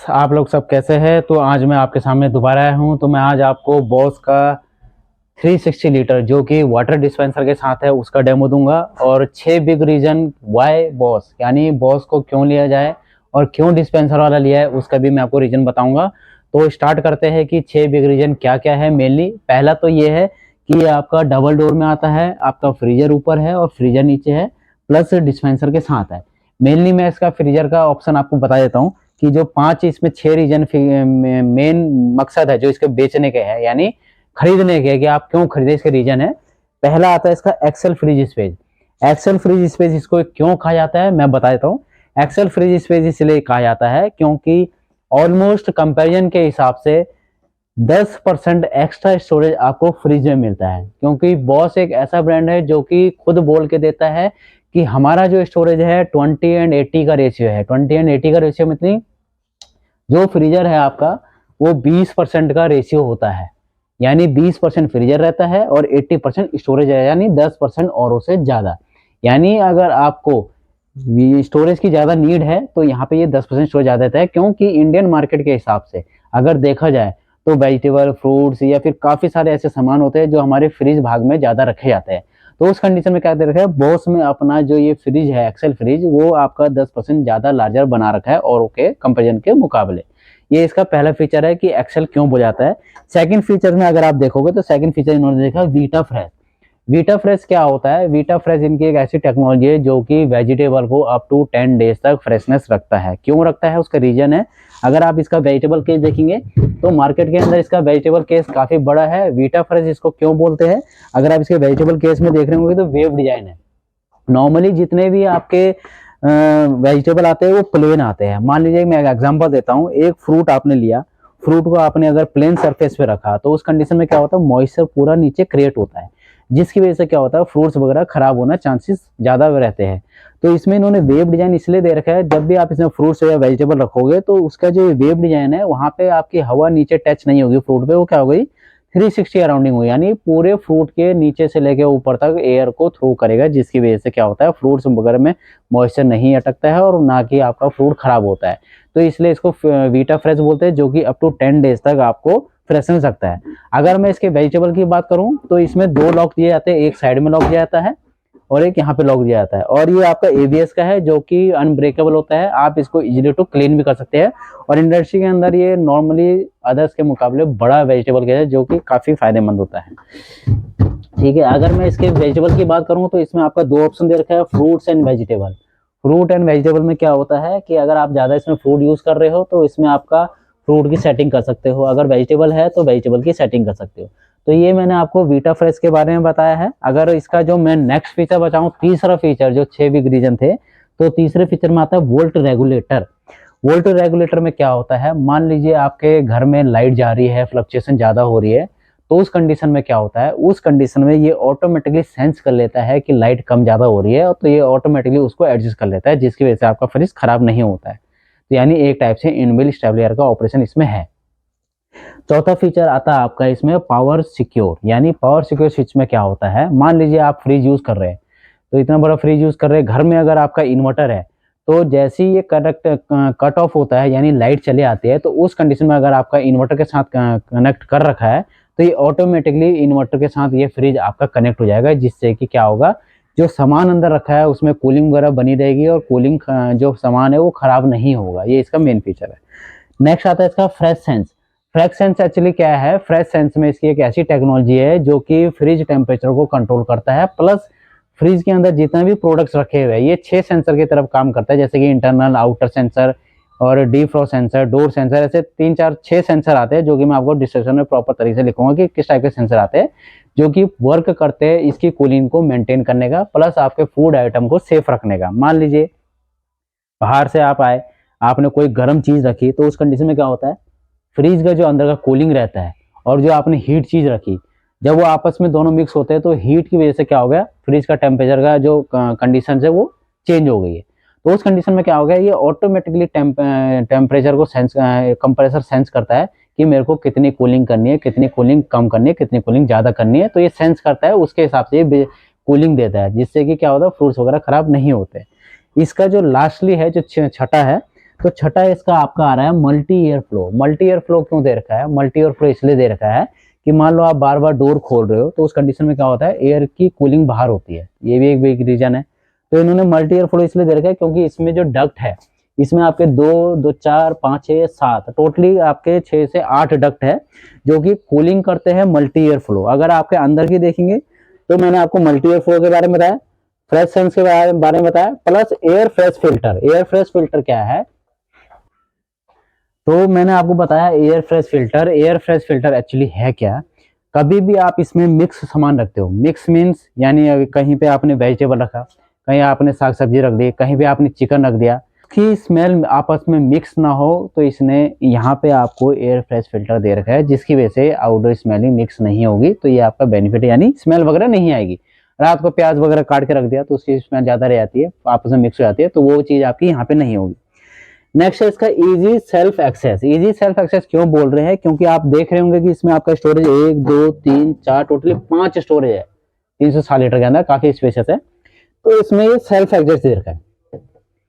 आप लोग सब कैसे हैं। तो आज मैं आपके सामने दोबारा आया हूँ। तो मैं आज आपको बॉस का 360 लीटर जो कि वाटर डिस्पेंसर के साथ है उसका डेमो दूंगा, और 6 बिग रीजन वाई बॉस, यानी बॉस को क्यों लिया जाए और क्यों डिस्पेंसर वाला लिया है उसका भी मैं आपको रीजन बताऊंगा। तो स्टार्ट करते हैं कि 6 बिग रीजन क्या क्या है। मेनली पहला तो ये है कि ये आपका डबल डोर में आता है, आपका फ्रीजर ऊपर है और फ्रीजर नीचे है, प्लस डिस्पेंसर के साथ है। मेनली मैं इसका फ्रीजर का ऑप्शन आपको बता देता हूँ कि जो 5 इसमें 6 रीजन मेन मकसद है जो इसके बेचने के है, यानी खरीदने के, कि आप क्यों खरीदे इसके रीजन है। पहला आता है इसका XL fridge space. XL fridge space इसको क्यों कहा जाता है मैं बता देता हूँ। एक्सेल फ्रीज स्पेस इसलिए कहा जाता है क्योंकि ऑलमोस्ट कंपैरिजन के हिसाब से 10% एक्स्ट्रा स्टोरेज आपको फ्रिज में मिलता है, क्योंकि बॉस एक ऐसा ब्रांड है जो कि खुद बोल के देता है कि हमारा जो स्टोरेज है 20:80 का रेशियो है। 20:80 का रेशियो में जो फ्रीजर है आपका वो 20% का रेशियो होता है, यानी 20% फ्रीजर रहता है और 80% स्टोरेज है, यानी 10% और से ज्यादा। यानी अगर आपको स्टोरेज की ज्यादा नीड है तो यहाँ पे ये 10% स्टोरेज ज्यादा रहता है, क्योंकि इंडियन मार्केट के हिसाब से अगर देखा जाए तो वेजिटेबल फ्रूट्स या फिर काफी सारे ऐसे सामान होते हैं जो हमारे फ्रिज भाग में ज्यादा रखे जाते हैं। तो उस कंडीशन में क्या दे रखा है बॉस में, अपना जो ये फ्रिज है एक्सेल फ्रिज, वो आपका 10% ज्यादा लार्जर बना रखा है और के कंपेरिजन के मुकाबले। ये इसका पहला फीचर है कि एक्सेल क्यों बुझाता है। सेकंड फीचर में अगर आप देखोगे तो सेकंड फीचर इन्होंने देखा वीटा फ्रेश। वीटा फ्रेश क्या होता है? वीटा फ्रेश इनकी एक ऐसी टेक्नोलॉजी है जो कि वेजिटेबल को अप टू 10 डेज तक फ्रेशनेस रखता है। क्यों रखता है उसका रीजन है, अगर आप इसका वेजिटेबल केस देखेंगे तो मार्केट के अंदर इसका वेजिटेबल केस काफी बड़ा है। वीटा फ्रेश इसको क्यों बोलते हैं, अगर आप इसके वेजिटेबल केस में देख रहे होंगे तो वेव डिजाइन है। नॉर्मली जितने भी आपके वेजिटेबल आते हैं वो प्लेन आते हैं। मान लीजिए मैं एक एग्जांपल देता हूँ, एक फ्रूट आपने लिया, फ्रूट को आपने अगर प्लेन सरफेस पे रखा तो उस कंडीशन में क्या होता है मॉइस्चर पूरा नीचे क्रिएट होता है, जिसकी वजह से क्या होता है फ्रूट्स वगैरह खराब होना चांसेस ज्यादा रहते हैं। तो इसमें इन्होंने वेव डिजाइन इसलिए दे रखा है, जब भी आप इसमें फ्रूट्स या वेजिटेबल रखोगे तो उसका जो वेव डिजाइन है वहां पे आपकी हवा नीचे टच नहीं होगी फ्रूट पे, वो क्या होगी 360 अराउंडिंग हो, यानी पूरे फ्रूट के नीचे से लेके ऊपर तक एयर को थ्रू करेगा, जिसकी वजह से क्या होता है फ्रूट्स वगैरह में मॉइस्चर नहीं अटकता है और ना कि आपका फ्रूट खराब होता है। तो इसलिए इसको वीटा फ्रेश बोलते हैं, जो कि अप टू 10 डेज तक आपको फ्रेशन सकता है। अगर मैं इसके वेजिटेबल की बात करूं तो इसमें 2 लॉक दिए जाते हैं, एक साइड में लॉक दिया जाता है और एक यहाँ पे लॉक दिया जाता है। और ये आपका एबीएस का है जो कि अनब्रेकेबल होता है, आप इसको इजीली टू क्लीन भी कर सकते हैं। और इंडस्ट्री के अंदर ये नॉर्मली अदर्स के मुकाबले बड़ा वेजिटेबल का है जो कि काफी फायदेमंद होता है। ठीक है, अगर मैं इसके वेजिटेबल की बात करूं तो इसमें आपका 2 ऑप्शन दे रखा है, fruits and vegetable. Fruit and vegetable में क्या होता है कि अगर आप ज्यादा इसमें फ्रूट यूज कर रहे हो तो इसमें आपका फ्रूट की सेटिंग कर सकते हो, अगर वेजिटेबल है तो वेजिटेबल की सेटिंग कर सकते हो। तो ये मैंने आपको वीटा फ्रेश के बारे में बताया है। अगर इसका जो मैं नेक्स्ट फीचर बताऊं, तीसरा फीचर, जो 6 बिग रीजन थे, तो तीसरे फीचर में आता है वोल्ट रेगुलेटर। वोल्ट रेगुलेटर में क्या होता है, मान लीजिए आपके घर में लाइट जा रही है, फ्लक्चुएशन ज्यादा हो रही है, तो उस कंडीशन में क्या होता है, उस कंडीशन में ये ऑटोमेटिकली सेंस कर लेता है कि लाइट कम ज्यादा हो रही है, तो ये ऑटोमेटिकली उसको एडजस्ट कर लेता है, जिसकी वजह से आपका फ्रिज खराब नहीं होता है। तो यानी एक टाइप से इनबिल्ट स्टेबलाइजर का ऑपरेशन इसमें है। चौथा फीचर आता है आपका इसमें पावर सिक्योर, यानी पावर सिक्योर स्विच में क्या होता है, मान लीजिए आप फ्रिज यूज कर रहे हैं, तो इतना बड़ा फ्रिज यूज कर रहे हैं घर में, अगर आपका इन्वर्टर है तो जैसे ही ये कट ऑफ होता है यानी लाइट चले आती है, तो उस कंडीशन में अगर आपका इन्वर्टर के साथ कनेक्ट कर रखा है तो ये ऑटोमेटिकली इन्वर्टर के साथ ये फ्रिज आपका कनेक्ट हो जाएगा, जिससे कि क्या होगा जो सामान अंदर रखा है उसमें कूलिंग वगैरह बनी रहेगी और कूलिंग जो सामान है वो खराब नहीं होगा। ये इसका मेन फीचर है। नेक्स्ट आता है इसका fresh sense. Fresh sense actually क्या है, फ्रेश सेंस में इसकी एक ऐसी टेक्नोलॉजी है जो कि फ्रिज टेम्परेचर को कंट्रोल करता है, प्लस फ्रिज के अंदर जितने भी प्रोडक्ट्स रखे हुए हैं ये 6 सेंसर की तरफ काम करता है, जैसे कि इंटरनल, आउटर सेंसर और डीफ्रॉस्ट सेंसर, डोर सेंसर, ऐसे 3 4 6 सेंसर आते हैं, जो कि मैं आपको डिस्क्रिप्शन में प्रॉपर तरीके से लिखूंगा कि किस टाइप के सेंसर आते हैं, जो कि वर्क करते हैं इसकी कूलिंग को मेंटेन करने का, प्लस आपके फूड आइटम को सेफ रखने का। मान लीजिए बाहर से आप आए, आपने कोई गर्म चीज रखी, तो उस कंडीशन में क्या होता है फ्रिज का जो अंदर का कूलिंग रहता है और जो आपने हीट चीज रखी, जब वो आपस में दोनों मिक्स होते हैं तो हीट की वजह से क्या हो गया फ्रिज का टेम्परेचर का जो कंडीशन है वो चेंज हो गई है। तो उस कंडीशन में क्या हो गया, ये ऑटोमेटिकली टेम्परेचर को सेंस कंप्रेसर सेंस करता है कि मेरे को कितनी कूलिंग करनी है, कितनी कूलिंग कम करनी है, कितनी कूलिंग ज्यादा करनी है, तो ये सेंस करता है, उसके हिसाब से ये कूलिंग देता है, जिससे कि क्या होता है फ्रूट्स वगैरह खराब नहीं होते। इसका जो लास्टली है, जो छठा है, तो छठा इसका आपका आ रहा है multi air flow. Multi air flow क्यों दे रखा है? मल्टी एयर फ्लो इसलिए दे रखा है कि मान लो आप बार बार डोर खोल रहे हो तो उस कंडीशन में क्या होता है, एयर की कूलिंग बाहर होती है, ये भी एक बिग रीजन है। तो इन्होंने मल्टी एयर फ्लो इसलिए दे रखा है क्योंकि इसमें जो डक्ट है, इसमें आपके 2, 4, 5, 6, 7 टोटली आपके 6 से 8 डक्ट है जो कि कूलिंग करते हैं मल्टी एयर फ्लो। अगर आपके अंदर की देखेंगे तो मैंने आपको मल्टी एयर फ्लो के बारे में बताया, फ्रेश सेंस के बारे में बताया, plus air fresh filter. Air fresh filter क्या है? तो मैंने आपको बताया air fresh filter. Air fresh filter actually है क्या? कभी भी आप इसमें मिक्स सामान रखते हो, मिक्स मीन्स यानी कहीं पे आपने वेजिटेबल रखा, कहीं आपने साग सब्जी रख दी, कहीं पे आपने चिकन रख दिया, कि स्मेल आपस में मिक्स ना हो, तो इसने यहाँ पे आपको एयर फ्रेश फिल्टर दे रखा है जिसकी वजह से आउटडोर स्मेलिंग मिक्स नहीं होगी। तो ये आपका बेनिफिट है, यानी स्मेल वगैरह नहीं आएगी। रात को प्याज वगैरह काट के रख दिया तो उसकी स्मेल ज्यादा रह जाती है, आपस में मिक्स हो जाती है, तो वो चीज आपकी यहाँ पे नहीं होगी। नेक्स्ट है इसका easy self access. Easy self access क्यों बोल रहे हैं? क्योंकि आप देख रहे होंगे कि इसमें आपका स्टोरेज 1, 2, 3, 4 टोटली 5 स्टोरेज है 360 लीटर के अंदर, काफी स्पेशियस है। तो इसमें ये सेल्फ एडजस्ट दे रखा है,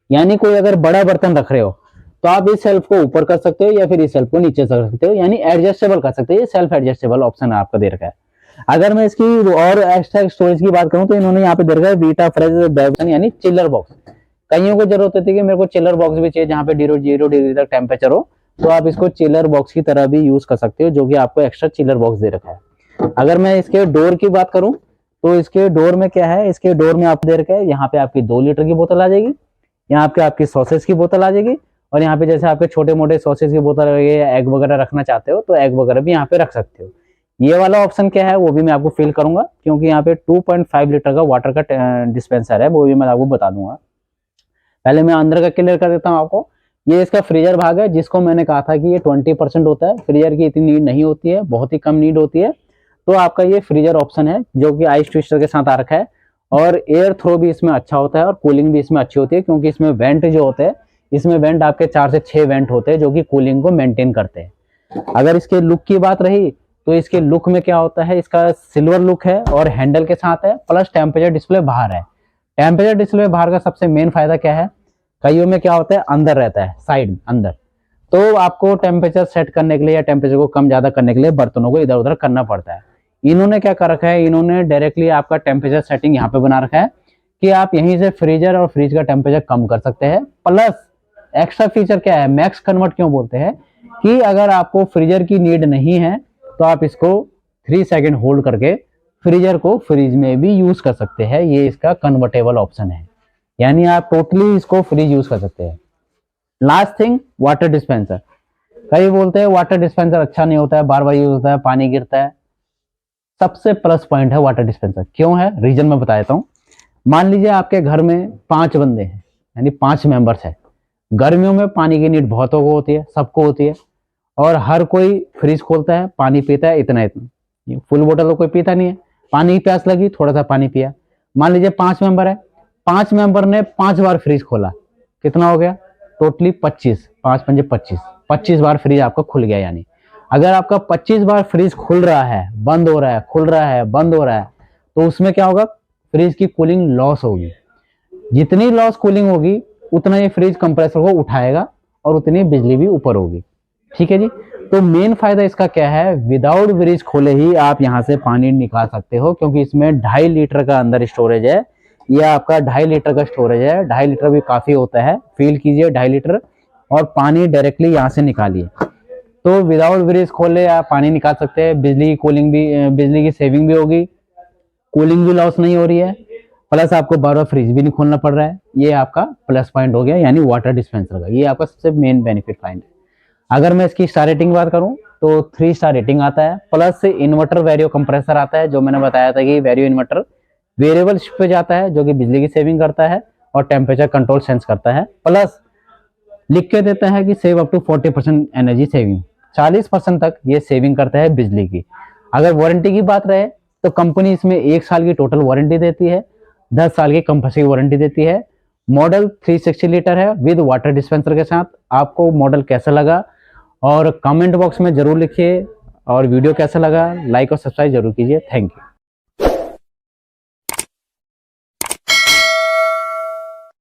यानी कोई अगर बड़ा बर्तन रख रहे हो तो आप इस सेल्फ को ऊपर कर सकते हो या फिर इस सेल्फ को नीचे कर सकते हो, यानी एडजस्टेबल कर सकते हो। ये सेल्फ एडजस्टेबल ऑप्शन आपका दे रखा है। अगर मैं इसकी और एक्स्ट्रा स्टोरेज की बात करूं तो इन्होंने यहाँ पे दे रखा है वीटा फ्रेश यानी चिल्लर बॉक्स। कईयों को जरूरत होती है कि मेरे को चिल्लर बॉक्स भी चाहिए जहाँ पे 0 डिग्री तक टेम्परेचर हो, तो आप इसको चिल्लर बॉक्स की तरह भी यूज कर सकते हो, जो कि आपको एक्स्ट्रा चिल्लर बॉक्स दे रखा है। अगर मैं इसके डोर की बात करूं तो इसके डोर में क्या है, इसके डोर में आप दे रखा है, यहाँ पे आपकी 2 लीटर की बोतल आ जाएगी, यहाँ पे आपकी सॉसेज की बोतल आ जाएगी, और यहाँ पे जैसे आपके छोटे मोटे सॉसेज की बोतल या एग वगैरह रखना चाहते हो तो एग वगैरह भी यहाँ पे रख सकते हो। ये वाला ऑप्शन क्या है वो भी मैं आपको फिल करूंगा, क्योंकि यहाँ पे 2.5 लीटर का वाटर का डिस्पेंसर है, वो भी मैं आपको बता दूंगा। पहले मैं अंदर का क्लियर कर देता हूँ आपको। ये इसका फ्रीजर भाग है, जिसको मैंने कहा था कि ये 20% होता है, फ्रीजर की इतनी नीड नहीं होती है, बहुत ही कम नीड होती है। तो आपका ये फ्रीजर ऑप्शन है जो कि आइस ट्विस्टर के साथ आ रखा है, और एयर थ्रो भी इसमें अच्छा होता है और कूलिंग भी इसमें अच्छी होती है, क्योंकि इसमें वेंट जो होते हैं, इसमें वेंट आपके 4 से 6 वेंट होते हैं जो कि कूलिंग को मेंटेन करते हैं। अगर इसके लुक की बात रही तो इसके लुक में क्या होता है, इसका सिल्वर लुक है और हैंडल के साथ है, प्लस टेम्परेचर डिस्प्ले बाहर है। टेम्परेचर डिस्प्ले बाहर का सबसे मेन फायदा क्या है, कईयों में क्या होता है अंदर रहता है, साइड अंदर, तो आपको टेम्परेचर सेट करने के लिए या टेम्परेचर को कम ज्यादा करने के लिए बर्तनों को इधर उधर करना पड़ता है। इन्होंने क्या कर रखा है, इन्होंने डायरेक्टली आपका टेम्परेचर सेटिंग यहाँ पे बना रखा है कि आप यहीं से फ्रीजर और फ्रिज का टेम्परेचर कम कर सकते हैं। प्लस एक्स्ट्रा फीचर क्या है, मैक्स कन्वर्ट क्यों बोलते हैं, कि अगर आपको फ्रीजर की नीड नहीं है तो आप इसको 3 सेकेंड होल्ड करके फ्रीजर को फ्रिज में भी यूज कर सकते हैं। ये इसका कन्वर्टेबल ऑप्शन है, यानी आप टोटली इसको फ्रिज यूज कर सकते हैं। Last thing, water dispenser. कई बोलते हैं वाटर डिस्पेंसर अच्छा नहीं होता है, बार बार यूज होता है, पानी गिरता है। सबसे प्लस पॉइंट है वाटर डिस्पेंसर। क्यों है, रीजन में बता देता हूँ। मान लीजिए आपके घर में 5 बंदे हैं, यानी 5 मेंबर्स है। गर्मियों में पानी की नीड बहुतों को होती है, सबको होती है, और हर कोई फ्रिज खोलता है, पानी पीता है इतना इतना, फुल बोतल तो कोई पीता नहीं है। पानी की प्यास लगी, थोड़ा सा पानी पिया। मान लीजिए 5 मेंबर है, 5 मेंबर ने 5 बार फ्रिज खोला, कितना हो गया टोटली 25, 5 पंजे 25, 25 बार फ्रिज आपका खुल गया। यानी अगर आपका 25 बार फ्रिज खुल रहा है, बंद हो रहा है, खुल रहा है, बंद हो रहा है, तो उसमें क्या होगा, फ्रिज की कूलिंग लॉस होगी। जितनी लॉस कूलिंग होगी उतना ये फ्रिज कंप्रेसर को उठाएगा और उतनी बिजली भी ऊपर होगी। ठीक है जी। तो मेन फायदा इसका क्या है, विदाउट फ्रिज खोले ही आप यहाँ से पानी निकाल सकते हो, क्योंकि इसमें 2.5 लीटर का अंदर स्टोरेज है। ये आपका 2.5 लीटर का स्टोरेज है, 2.5 लीटर भी काफी होता है। फील कीजिए 2.5 लीटर, और पानी डायरेक्टली यहाँ से निकालिए। तो विदाउट फ्रिज खोले आप पानी निकाल सकते हैं, बिजली की कूलिंग भी, बिजली की सेविंग भी होगी, कूलिंग भी लॉस नहीं हो रही है, प्लस आपको बार बार फ्रिज भी नहीं खोलना पड़ रहा है। ये आपका प्लस पॉइंट हो गया, यानी वाटर डिस्पेंसर का। ये आपका सबसे मेन बेनिफिट पॉइंट है। अगर मैं इसकी स्टार रेटिंग बात करूं तो 3 स्टार रेटिंग आता है, प्लस इन्वर्टर वैरियो कंप्रेसर आता है, जो मैंने बताया था कि वैरियो इन्वर्टर वेरिएबल पे जाता है, जो कि बिजली की सेविंग करता है और टेम्परेचर कंट्रोल सेंस करता है। प्लस लिख के देता है कि save up to 40% energy saving, 40% तक ये सेविंग करता है बिजली की। अगर वारंटी की बात रहे तो कंपनी इसमें 1 साल की टोटल वारंटी देती है, 10 साल की कंपल्सरी वारंटी देती है। मॉडल 360 लीटर है विद वाटर डिस्पेंसर के साथ। आपको मॉडल कैसा लगा और कमेंट बॉक्स में जरूर लिखिए, और वीडियो कैसा लगा लाइक और सब्सक्राइब जरूर कीजिए। Thank you.